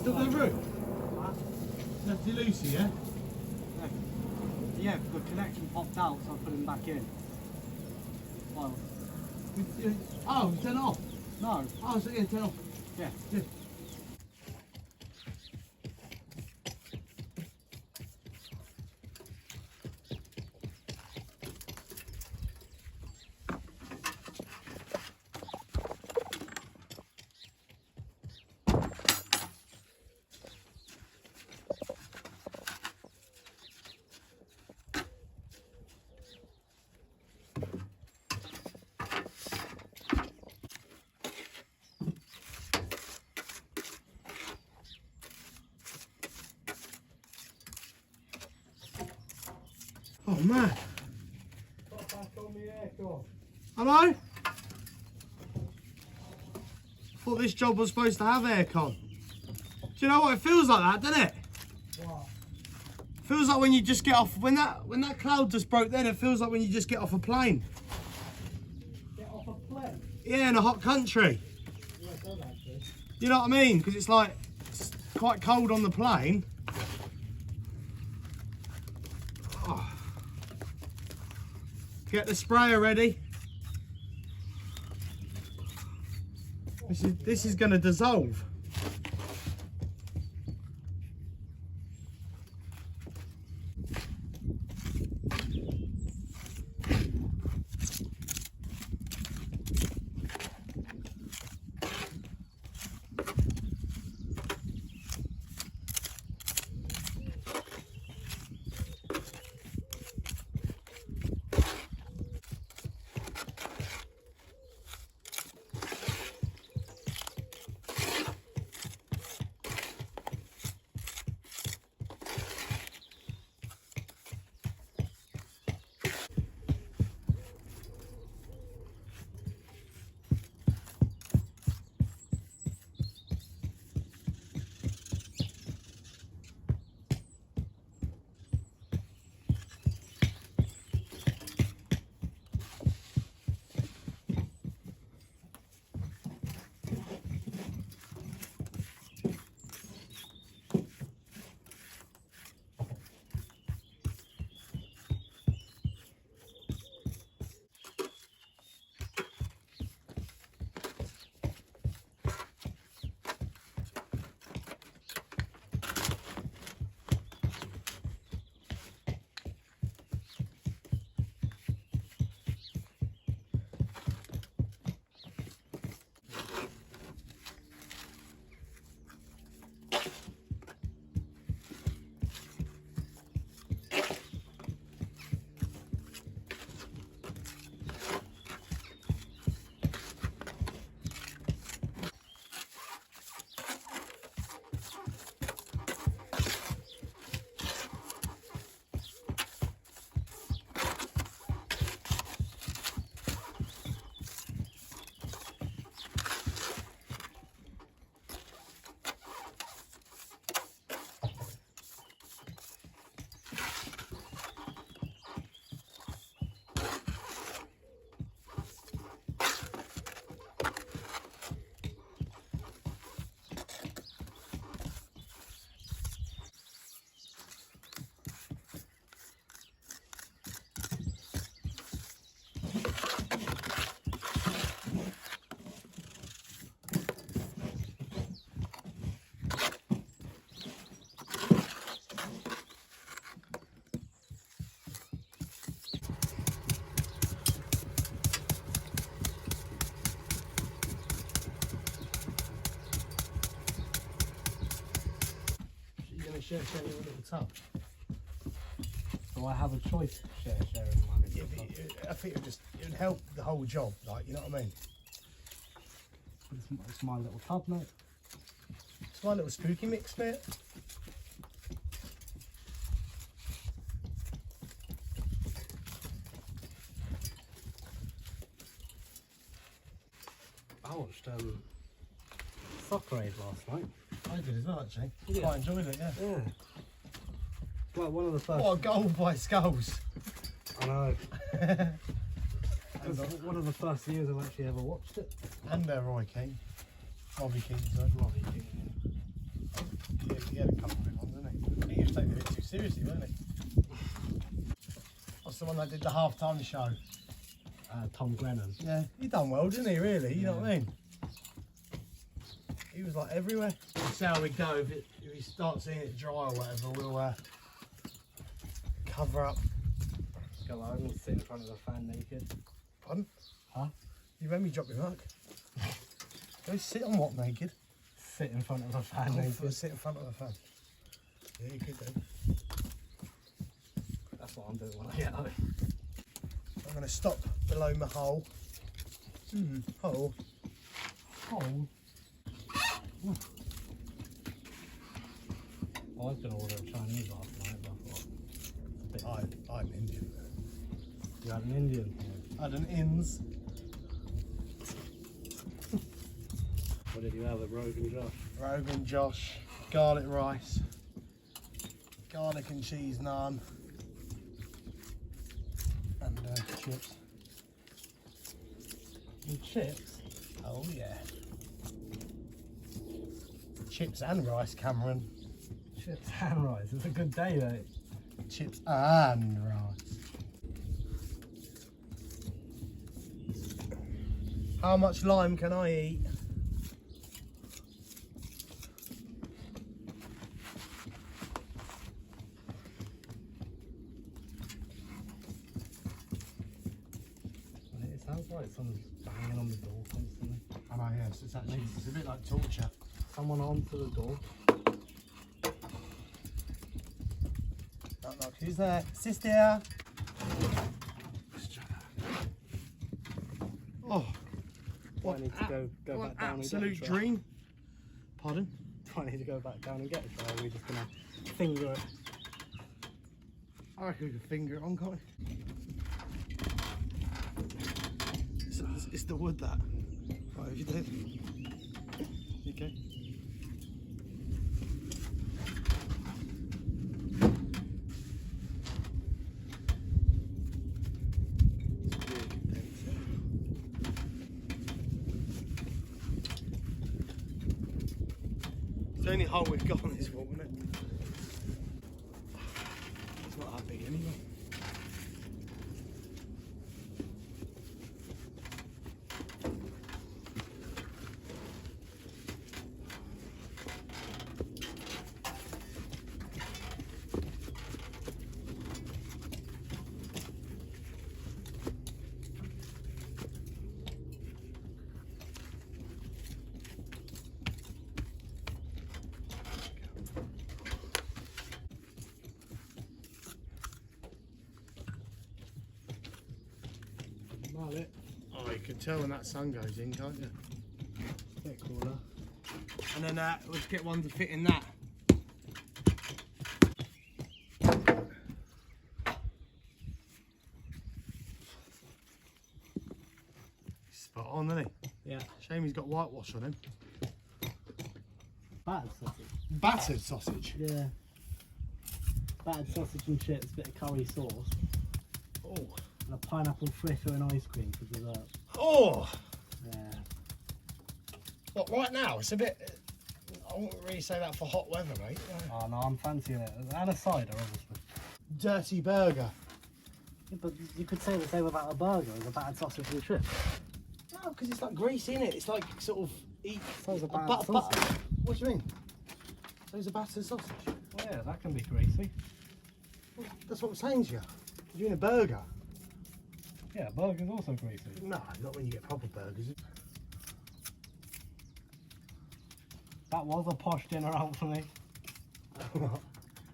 Took the roof? Left you Lucy, yeah? Yeah, the connection popped out, so I put him back in. Well, Oh, turn it off? no. Oh, so yeah, turn it off. Yeah. Yeah. Oh man. Hello? Thought this job was supposed to have aircon. Do you know what? It feels like that, doesn't it? What? Feels like when you just get off, when that cloud just broke then, it feels like when you just get off a plane. Get off a plane? Yeah, in a hot country. Yeah, it does actually. You know what I mean? Because it's like, it's quite cold on the plane. Oh. Get the sprayer ready. This is going to dissolve. Share your little tub. So I have a choice of sharing my little tub. I think it would help the whole job, like, you know what I mean? It's my little tub, mate. It's my little spooky mix, mate. I watched Soccer Aid last night. I did as well, actually. Yeah. Quite enjoyed it, yeah. Yeah. Like one of the first. What a goal by Skulls. I know. It was one of the first years I've actually ever watched it. And Roy King. Robbie King, sorry. Robbie King, yeah. he had a couple of good ones, didn't he? He was taking it a bit too seriously, wasn't he? What's the one that did the half-time show? Tom Grennan. Yeah, he done well, didn't he, really? You know what I mean? He was like everywhere. We'll see how we go. If we start seeing it dry or whatever, we'll cover up. Go home and sit in front of the fan naked. Pardon? Huh? You made me drop your mark. Go sit on what naked? Sit in front of the fan naked. Sit in front of the fan. Yeah, you could do. That's what I'm doing when I get home. I'm going to stop below my hole. Hole. Hole? I was going to order a Chinese last night, but I thought I'm Indian. you had an Indian. I had an Inns. What did you have at Rogan Josh? Rogan Josh. Garlic rice. Garlic and cheese naan. And chips. And chips? Oh yeah. Chips and rice, Cameron. Chips and rice. It's a good day, mate. Chips and rice. How much lime can I eat? It sounds like someone's banging on the door constantly. I know, yes, it's actually, it's a bit like torture. Someone onto the door. Knock, knock. Who's there? Sister! Oh, Do I need to go what back down and absolute get a try? dream. Pardon? Do I need to go back down and get a try, or are we just going to finger it? I reckon we can finger it on, can't we? It's the wood that. Right, you did. Okay. It's the only hole we've got on this wall, isn't it? It's not that big anyway. Mallet. Oh, you can tell when that sun goes in, can't you? Bit cooler. And then let's get one to fit in that. Spot on, isn't he? Yeah. Shame he's got whitewash on him. Battered sausage. Battered sausage. Yeah. Battered sausage and chips, bit of curry sauce. Oh. And a pineapple fritter and ice cream for dessert. Oh! Yeah. Look, right now, it's a bit... I wouldn't really say that for hot weather, mate. Oh no, I'm fancying it. And a cider, obviously. Dirty burger. Yeah, but you could say the same about a burger as a battered sausage and chips. No, because it's like greasy, innit? It's like sort of... So is a battered sausage. What do you mean? So is a battered sausage. Well, yeah, that can be greasy. Well, that's what I'm saying to you. You're doing a burger. Yeah, a burger's also greasy. No, not when you get proper burgers. That was a posh dinner out for me.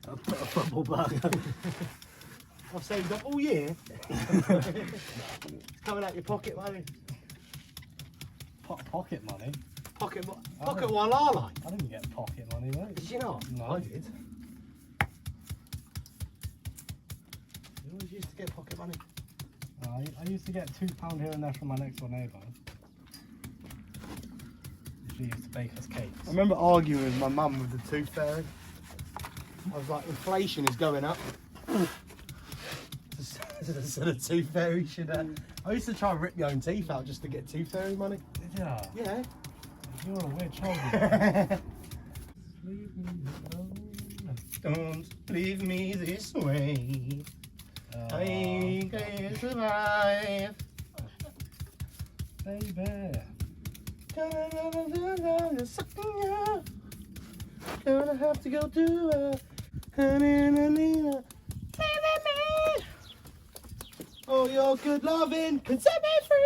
a proper burger. I've saved up all year. It's coming out your pocket money. Pocket money? Pocket while I like. I didn't get pocket money, mate. Did you not? No. I did. You always used to get pocket money. I used to get £2 here and there from my next door neighbour. She used to bake us cakes. I remember arguing with my mum with the tooth fairy. I was like, inflation is going up. So the tooth fairy should. I used to try and rip my own teeth out just to get tooth fairy money. Did ya? Yeah. You're a weird child. Don't leave me this way. I can't survive. Baby. Gonna have to go do it. Baby. Oh, your good loving can set me free.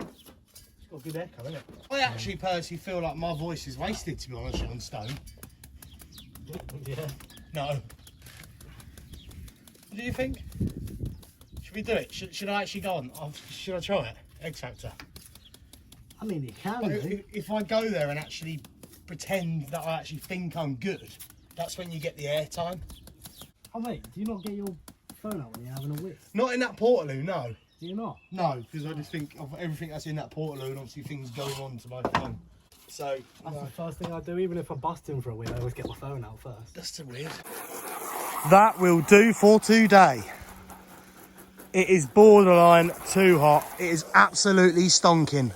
It's got a good echo, isn't it? I actually personally feel like my voice is wasted, to be honest, on Stone. Yeah. No. What do you think? Should we do it? Should I actually go on? Should I try it? X Factor. I mean, you can But do. if I go there and actually pretend that I actually think I'm good, that's when you get the airtime. Oh mate, do you not get your phone out when you're having a whiff? Not in that Portaloo, no. Do you not? No, because I just think of everything that's in that Portaloo and obviously things going on to my phone. So, That's the first thing I do, even if I'm busting for a whiff, I always get my phone out first. that's so weird. That will do for today. It is borderline too hot. It is absolutely stonking.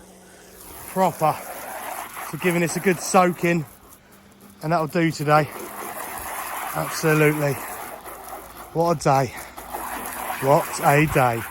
Proper. So giving this a good soaking, and that'll do today. Absolutely. What a day. What a day.